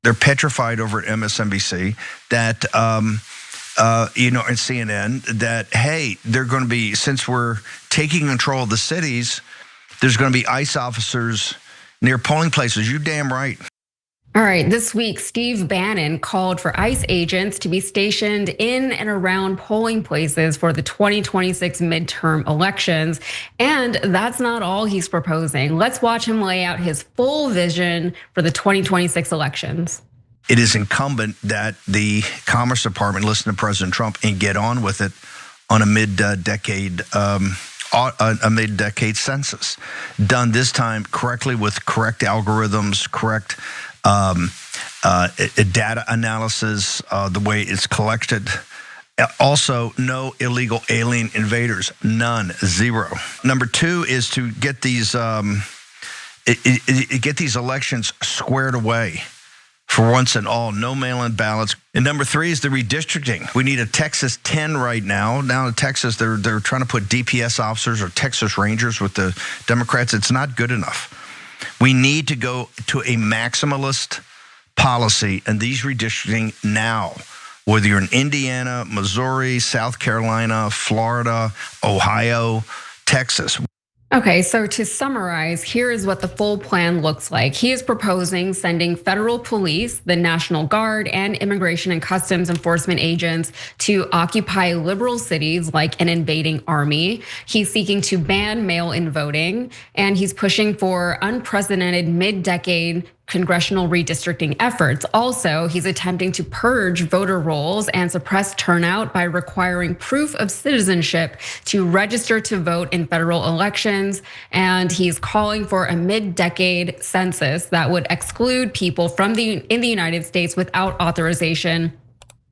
They're petrified over at MSNBC that, and CNN, that, hey, they're going to be, since we're taking control of the cities, there's going to be ICE officers near polling places. You damn right. All right, this week, Steve Bannon called for ICE agents to be stationed in and around polling places for the 2026 midterm elections. And that's not all he's proposing. Let's watch him lay out his full vision for the 2026 elections. It is incumbent that the Commerce Department listen to President Trump and get on with it on a mid-decade census, done this time correctly with correct algorithms, correct data analysis, the way it's collected. Also, no illegal alien invaders, none, zero. Number two is to get these elections squared away for once and all, no mail-in ballots. And number three is the redistricting. We need a Texas 10 right now. Now in Texas, they're trying to put DPS officers or Texas Rangers with the Democrats. It's not good enough. We need to go to a maximalist policy and these redistricting now, whether you're in Indiana, Missouri, South Carolina, Florida, Ohio, Texas. Okay, so to summarize, here is what the full plan looks like. He is proposing sending federal police, the National Guard, and immigration and customs enforcement agents to occupy liberal cities like an invading army. He's seeking to ban mail-in voting, and he's pushing for unprecedented mid-decade congressional redistricting efforts. Also, he's attempting to purge voter rolls and suppress turnout by requiring proof of citizenship to register to vote in federal elections. And he's calling for a mid-decade census that would exclude people from in the United States without authorization,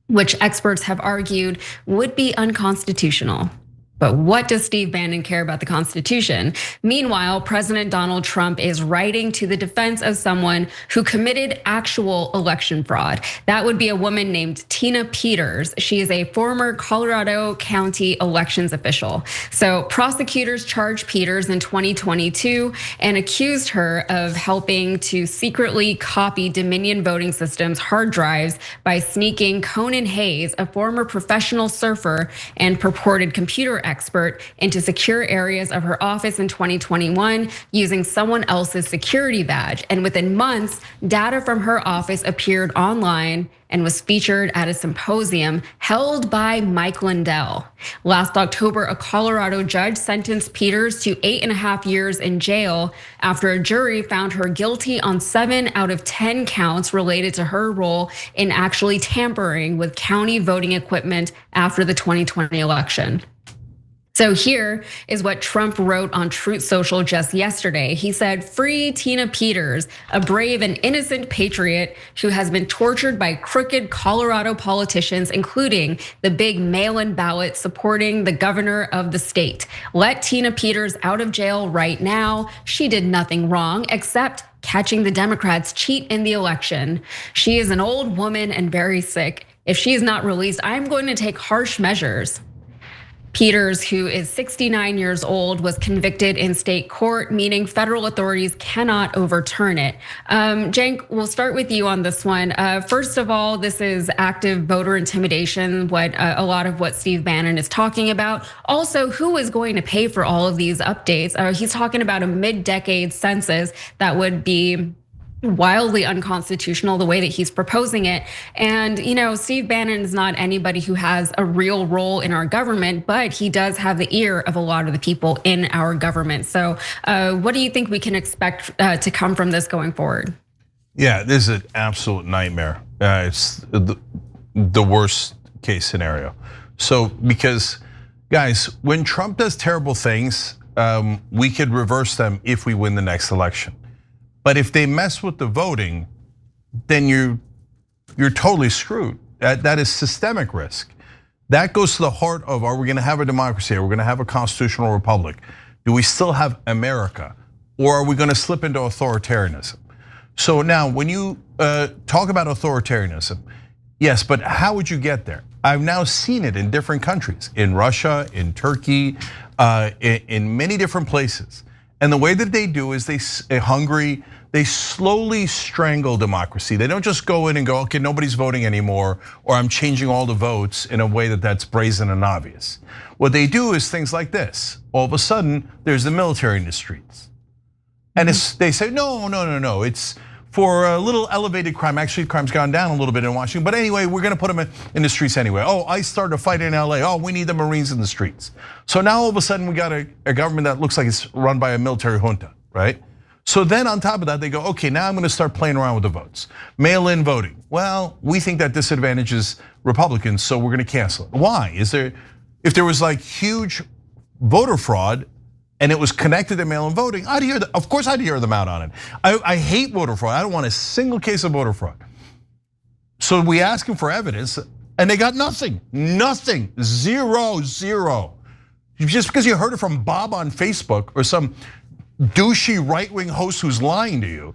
which experts have argued would be unconstitutional. But what does Steve Bannon care about the Constitution? Meanwhile, President Donald Trump is writing to the defense of someone who committed actual election fraud. That would be a woman named Tina Peters. She is a former Colorado County elections official. So prosecutors charged Peters in 2022 and accused her of helping to secretly copy Dominion voting systems hard drives by sneaking Conan Hayes, a former professional surfer and purported computer expert, into secure areas of her office in 2021 using someone else's security badge. And within months, data from her office appeared online and was featured at a symposium held by Mike Lindell. Last October, a Colorado judge sentenced Peters to 8.5 years in jail after a jury found her guilty on 7 out of 10 counts related to her role in actually tampering with county voting equipment after the 2020 election. So here is what Trump wrote on Truth Social just yesterday. He said, "Free Tina Peters, a brave and innocent patriot who has been tortured by crooked Colorado politicians, including the big mail-in ballot supporting the governor of the state. Let Tina Peters out of jail right now. She did nothing wrong except catching the Democrats cheat in the election. She is an old woman and very sick. If she is not released, I'm going to take harsh measures." Peters, who is 69 years old, was convicted in state court, meaning federal authorities cannot overturn it. Cenk, we'll start with you on this one. First of all, this is active voter intimidation, a lot of what Steve Bannon is talking about. Also, who is going to pay for all of these updates? He's talking about a mid-decade census that would be wildly unconstitutional the way that he's proposing it. And Steve Bannon is not anybody who has a real role in our government, but he does have the ear of a lot of the people in our government. So what do you think we can expect to come from this going forward? Yeah, this is an absolute nightmare. It's the worst case scenario. So because guys, when Trump does terrible things, we could reverse them if we win the next election. But if they mess with the voting, then you're totally screwed. That is systemic risk. That goes to the heart of, are we gonna have a democracy? Are we gonna have a constitutional republic? Do we still have America? Or are we gonna slip into authoritarianism? So now, when you talk about authoritarianism, yes, but how would you get there? I've now seen it in different countries, in Russia, in Turkey, in many different places. And the way that they do is Hungary, they slowly strangle democracy. They don't just go in and go, okay, nobody's voting anymore, or I'm changing all the votes in a way that's brazen and obvious. What they do is things like this. All of a sudden, there's the military in the streets. And they say, no, it's for a little elevated crime. Actually, crime's gone down a little bit in Washington. But anyway, we're gonna put them in the streets anyway. Oh, ICE started a fight in LA. Oh, we need the Marines in the streets. So now all of a sudden we got a government that looks like it's run by a military junta, right? So then on top of that, they go, okay, now I'm gonna start playing around with the votes. Mail-in voting. Well, we think that disadvantages Republicans, so we're gonna cancel it. Why? If there was like huge voter fraud, and it was connected to mail-in voting, of course I'd hear them out on it. I hate voter fraud. I don't want a single case of voter fraud. So we asked them for evidence, and they got nothing, zero. Just because you heard it from Bob on Facebook or some douchey right-wing host who's lying to you,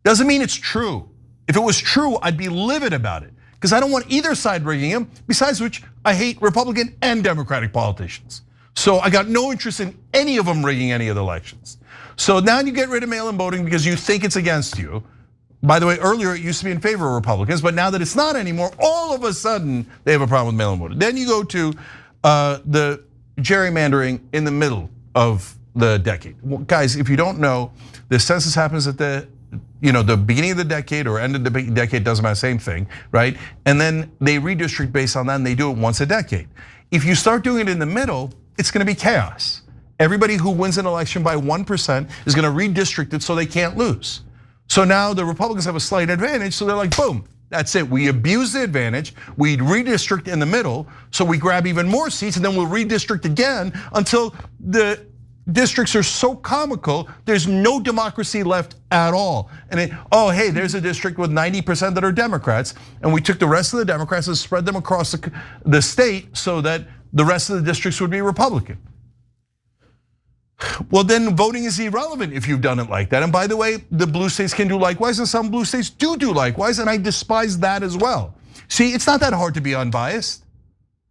doesn't mean it's true. If it was true, I'd be livid about it, because I don't want either side rigging him, besides which I hate Republican and Democratic politicians. So I got no interest in any of them rigging any of the elections. So now you get rid of mail-in voting because you think it's against you. By the way, earlier it used to be in favor of Republicans, but now that it's not anymore, all of a sudden they have a problem with mail-in voting. Then you go to the gerrymandering in the middle of the decade. Well, guys, if you don't know, the census happens at the beginning of the decade or end of the decade, doesn't matter, same thing, right? And then they redistrict based on that, and they do it once a decade. If you start doing it in the middle, it's gonna be chaos. Everybody who wins an election by 1% is gonna redistrict it so they can't lose. So now the Republicans have a slight advantage, so they're like, boom, that's it. We abuse the advantage, we redistrict in the middle, so we grab even more seats, and then we'll redistrict again until the districts are so comical, there's no democracy left at all. And hey, there's a district with 90% that are Democrats, and we took the rest of the Democrats and spread them across the state so that the rest of the districts would be Republican. Well, then voting is irrelevant if you've done it like that. And by the way, the blue states can do likewise, and some blue states do likewise, and I despise that as well. See, it's not that hard to be unbiased.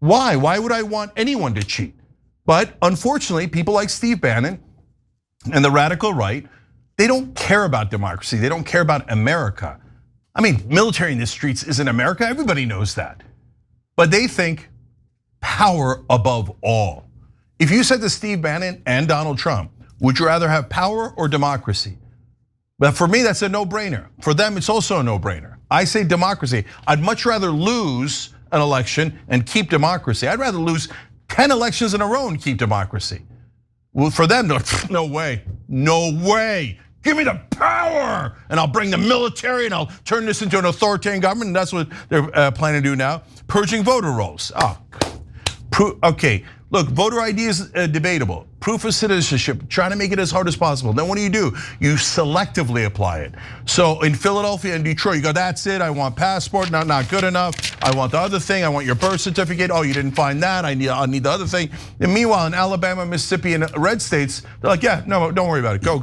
Why? Why would I want anyone to cheat? But unfortunately, people like Steve Bannon and the radical right, they don't care about democracy. They don't care about America. I mean, military in the streets isn't America. Everybody knows that. But they think power above all. If you said to Steve Bannon and Donald Trump, would you rather have power or democracy? But for me, that's a no-brainer. For them, it's also a no-brainer. I say democracy. I'd much rather lose an election and keep democracy. I'd rather lose 10 elections in a row and keep democracy. Well, for them, no way, no way. Give me the power, and I'll bring the military, and I'll turn this into an authoritarian government. And that's what they're planning to do now, purging voter rolls. Okay, look, voter ID is debatable. Proof of citizenship, trying to make it as hard as possible. Then what do? You selectively apply it. So in Philadelphia and Detroit, you go, that's it, I want passport, not good enough. I want the other thing, I want your birth certificate. Oh, you didn't find that, I need the other thing. And meanwhile, in Alabama, Mississippi, and red states, they're like, yeah, no, don't worry about it. Go,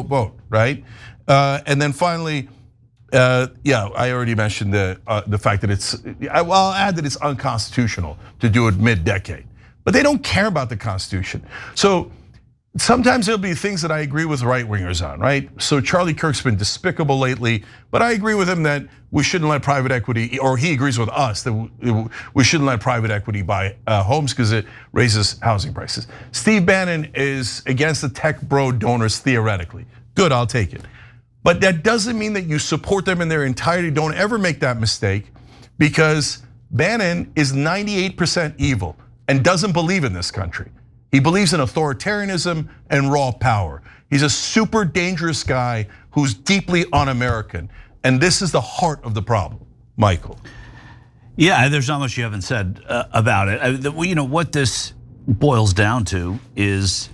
vote, right? And then finally, yeah, I already mentioned the fact that I'll add that it's unconstitutional to do it mid-decade. But they don't care about the Constitution. So sometimes there'll be things that I agree with right-wingers on, right? So Charlie Kirk's been despicable lately, but I agree with him that we shouldn't let private equity, or he agrees with us that we shouldn't let private equity buy homes because it raises housing prices. Steve Bannon is against the tech bro donors theoretically. Good, I'll take it. But that doesn't mean that you support them in their entirety. Don't ever make that mistake, because Bannon is 98% evil and doesn't believe in this country. He believes in authoritarianism and raw power. He's a super dangerous guy who's deeply un-American. And this is the heart of the problem, Michael. Yeah, there's not much you haven't said about it. You know, what this boils down to is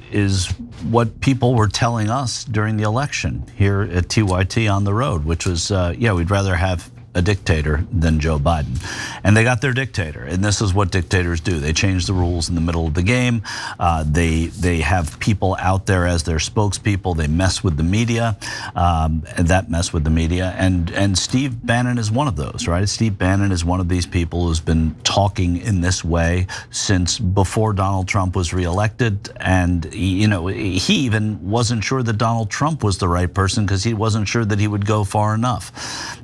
what people were telling us during the election here at TYT on the road, which was, yeah, we'd rather have a dictator than Joe Biden. And they got their dictator. And this is what dictators do. They change the rules in the middle of the game. They have people out there as their spokespeople. They mess with the media, and that mess with the media. And Steve Bannon is one of those, right? Steve Bannon is one of these people who's been talking in this way since before Donald Trump was reelected. And he even wasn't sure that Donald Trump was the right person because he wasn't sure that he would go far enough.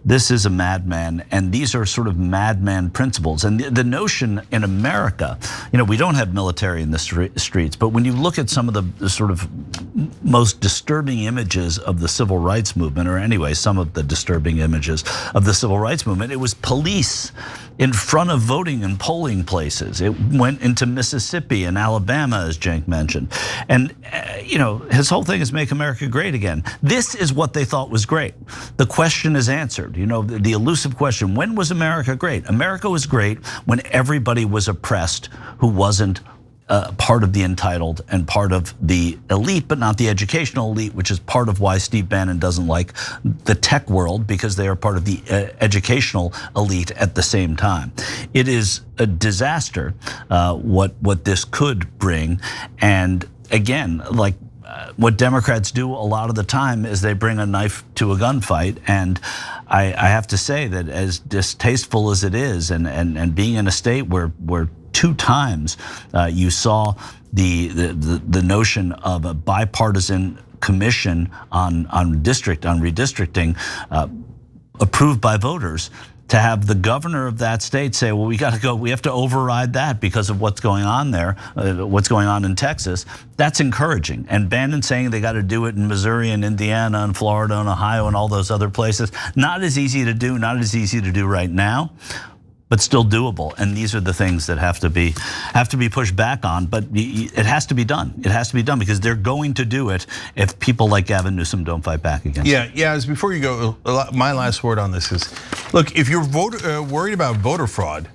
This is a madman, and these are sort of madman principles. And the notion in America, we don't have military in the streets, but when you look at some of the sort of most disturbing images of the civil rights movement, or anyway, some of the disturbing images of the civil rights movement, it was police in front of voting and polling places. It went into Mississippi and Alabama, as Cenk mentioned. And his whole thing is make America great again. This is what they thought was great. The question is answered. The elusive question, when was America great? America was great when everybody was oppressed who wasn't part of the entitled and part of the elite, but not the educational elite, which is part of why Steve Bannon doesn't like the tech world, because they are part of the educational elite at the same time. It is a disaster what this could bring. And again, like what Democrats do a lot of the time is they bring a knife to a gunfight. And I have to say that as distasteful as it is, and being in a state where 2 times you saw the notion of a bipartisan commission on redistricting approved by voters, to have the governor of that state say, well, we have to override that because of what's going on there, what's going on in Texas, that's encouraging. And Bannon saying they got to do it in Missouri and Indiana and Florida and Ohio and all those other places, not as easy to do right now, but still doable. And these are the things that have to be pushed back on, but it has to be done. It has to be done because they're going to do it if people like Gavin Newsom don't fight back against it. Yeah, as before you go, my last word on this is, look, if you're worried about voter fraud,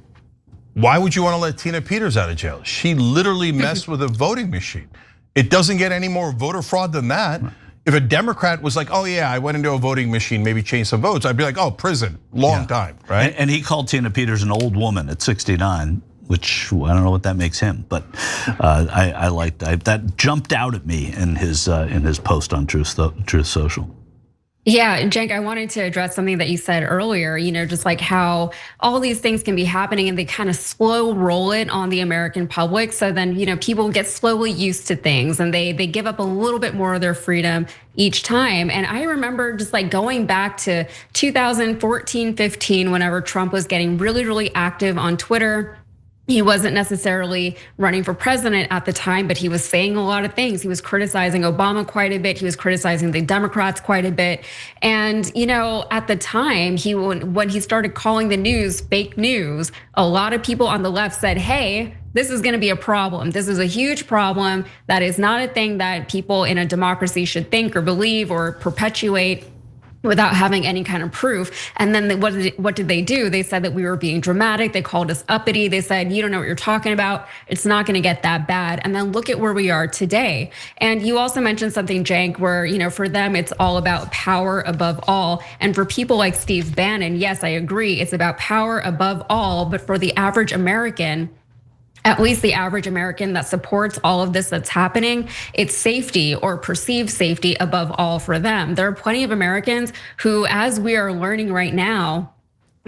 why would you want to let Tina Peters out of jail? She literally messed with a voting machine. It doesn't get any more voter fraud than that. If a Democrat was like, oh yeah, I went into a voting machine, maybe changed some votes, I'd be like, oh, prison, long time, right? And he called Tina Peters an old woman at 69, which I don't know what that makes him, but I liked that jumped out at me in his post on Truth Social. Yeah, Cenk, I wanted to address something that you said earlier, just like how all these things can be happening and they kind of slow roll it on the American public. So then, people get slowly used to things and they give up a little bit more of their freedom each time. And I remember just like going back to 2014, 15, whenever Trump was getting really, really active on Twitter. He wasn't necessarily running for president at the time, but he was saying a lot of things. He was criticizing Obama quite a bit. He was criticizing the Democrats quite a bit. And at the time, when he started calling the news fake news, a lot of people on the left said, hey, this is gonna be a problem. This is a huge problem. That is not a thing that people in a democracy should think or believe or perpetuate without having any kind of proof. And then what did they do? They said that we were being dramatic. They called us uppity. They said, you don't know what you're talking about. It's not gonna get that bad. And then look at where we are today. And you also mentioned something, Cenk, where for them, it's all about power above all. And for people like Steve Bannon, yes, I agree, it's about power above all. But for the average American, at least the average American that supports all of this that's happening, it's safety or perceived safety above all for them. There are plenty of Americans who, as we are learning right now,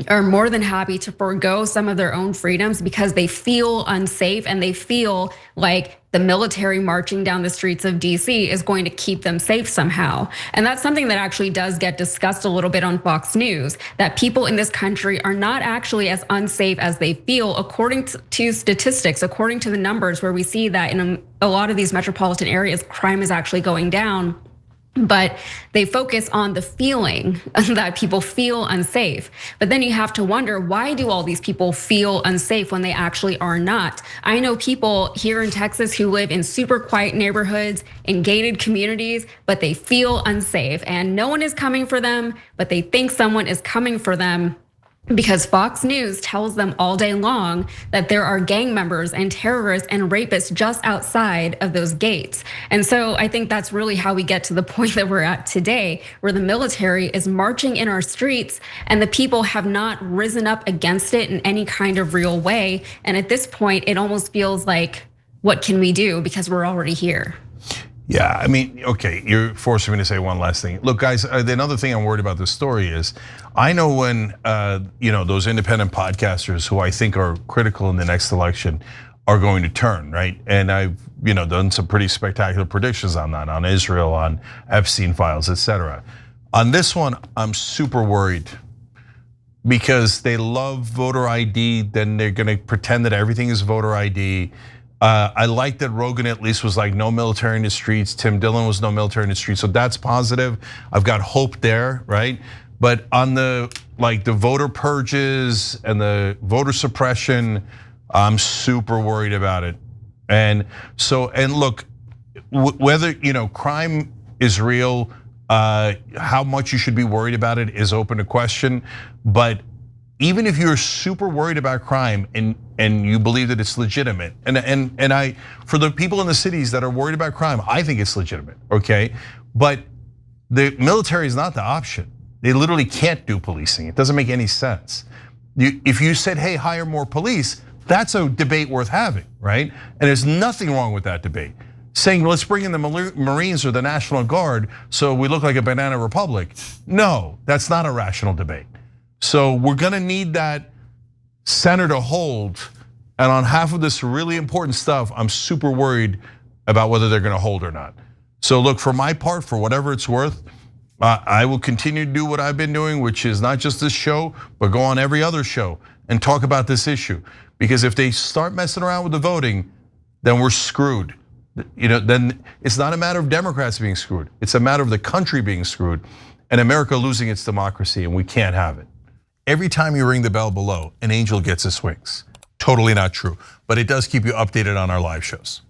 are more than happy to forego some of their own freedoms because they feel unsafe and they feel like the military marching down the streets of DC is going to keep them safe somehow. And that's something that actually does get discussed a little bit on Fox News, that people in this country are not actually as unsafe as they feel, according to statistics, according to the numbers, where we see that in a lot of these metropolitan areas, crime is actually going down. But they focus on the feeling that people feel unsafe. But then you have to wonder, why do all these people feel unsafe when they actually are not? I know people here in Texas who live in super quiet neighborhoods, in gated communities, but they feel unsafe and no one is coming for them, but they think someone is coming for them. because Fox News tells them all day long that there are gang members and terrorists and rapists just outside of those gates. And so I think that's really how we get to the point that we're at today, where the military is marching in our streets and the people have not risen up against it in any kind of real way. And at this point, it almost feels like, what can we do? Because we're already here. Yeah, I mean, okay, you're forcing me to say one last thing. Look, guys, another thing I'm worried about this story is, I know when those independent podcasters who I think are critical in the next election are going to turn, right? And I've done some pretty spectacular predictions on that, on Israel, on Epstein files, etc. On this one, I'm super worried because they love voter ID. Then they're going to pretend that everything is voter ID. I like that Rogan at least was like no military in the streets. Tim Dillon was no military in the streets, so that's positive. I've got hope there, right? But on the voter purges and the voter suppression, I'm super worried about it. And look, whether crime is real, how much you should be worried about it is open to question. But even if you're super worried about crime and you believe that it's legitimate, and I, for the people in the cities that are worried about crime, I think it's legitimate, okay? But the military is not the option. They literally can't do policing. It doesn't make any sense. If you said, hey, hire more police, that's a debate worth having, right? And there's nothing wrong with that debate. Saying, let's bring in the Marines or the National Guard so we look like a banana republic. No, that's not a rational debate. So we're gonna need that center to hold, and on half of this really important stuff, I'm super worried about whether they're gonna hold or not. So look, for my part, for whatever it's worth, I will continue to do what I've been doing, which is not just this show, but go on every other show and talk about this issue. Because if they start messing around with the voting, then we're screwed. Then it's not a matter of Democrats being screwed, it's a matter of the country being screwed and America losing its democracy, and we can't have it. Every time you ring the bell below, an angel gets his wings. Totally not true, but it does keep you updated on our live shows.